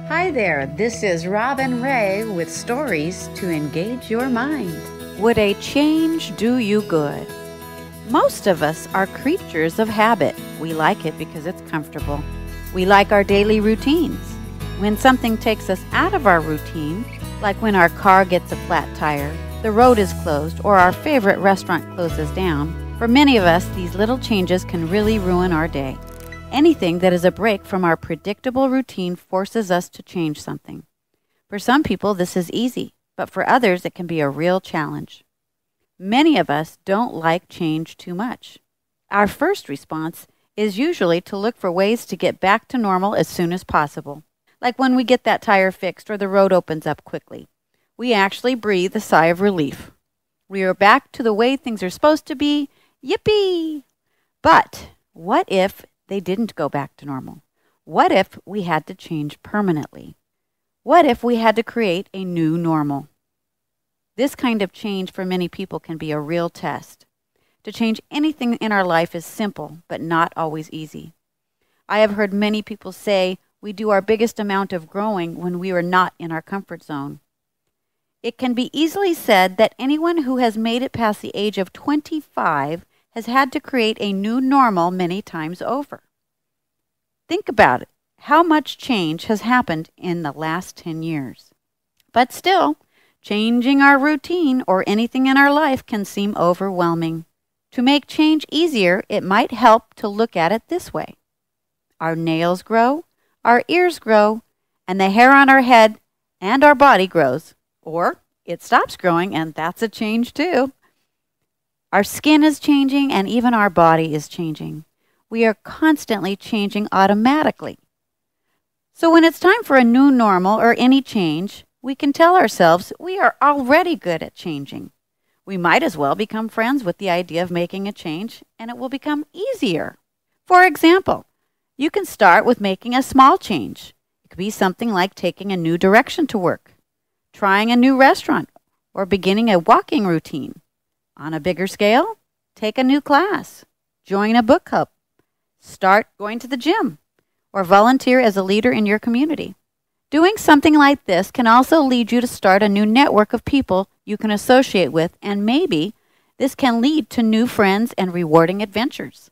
Hi there, this is Robin Ray with stories to engage your mind. Would a change do you good? Most of us are creatures of habit. We like it because it's comfortable. We like our daily routines. When something takes us out of our routine, like when our car gets a flat tire, the road is closed, or our favorite restaurant closes down, for many of us, these little changes can really ruin our day. Anything that is a break from our predictable routine forces us to change something. For some people, this is easy, but for others, it can be a real challenge. Many of us don't like change too much. Our first response is usually to look for ways to get back to normal as soon as possible. Like when we get that tire fixed or the road opens up quickly. We actually breathe a sigh of relief. We are back to the way things are supposed to be. Yippee! But what if they didn't go back to normal? What if we had to change permanently? What if we had to create a new normal? This kind of change for many people can be a real test. To change anything in our life is simple, but not always easy. I have heard many people say we do our biggest amount of growing when we are not in our comfort zone. It can be easily said that anyone who has made it past the age of 25 has had to create a new normal many times over. Think about it. How much change has happened in the last 10 years? But still, changing our routine or anything in our life can seem overwhelming. To make change easier, it might help to look at it this way. Our nails grow, our ears grow, and the hair on our head and our body grows. Or it stops growing, and that's a change too. Our skin is changing, and even our body is changing. We are constantly changing automatically. So when it's time for a new normal or any change, we can tell ourselves we are already good at changing. We might as well become friends with the idea of making a change, and it will become easier. For example, you can start with making a small change. It could be something like taking a new direction to work, trying a new restaurant, or beginning a walking routine. On a bigger scale, take a new class, join a book club, start going to the gym, or volunteer as a leader in your community. Doing something like this can also lead you to start a new network of people you can associate with, and maybe this can lead to new friends and rewarding adventures.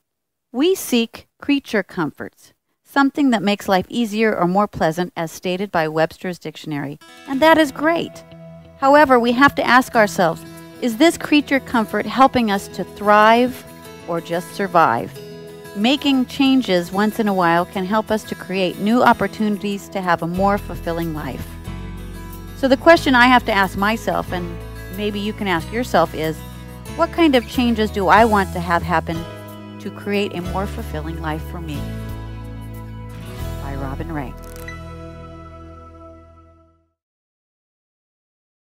We seek creature comforts, something that makes life easier or more pleasant, as stated by Webster's Dictionary, and that is great. However, we have to ask ourselves, is this creature comfort helping us to thrive or just survive? Making changes once in a while can help us to create new opportunities to have a more fulfilling life. So the question I have to ask myself, and maybe you can ask yourself, is what kind of changes do I want to have happen to create a more fulfilling life for me? By Robin Ray.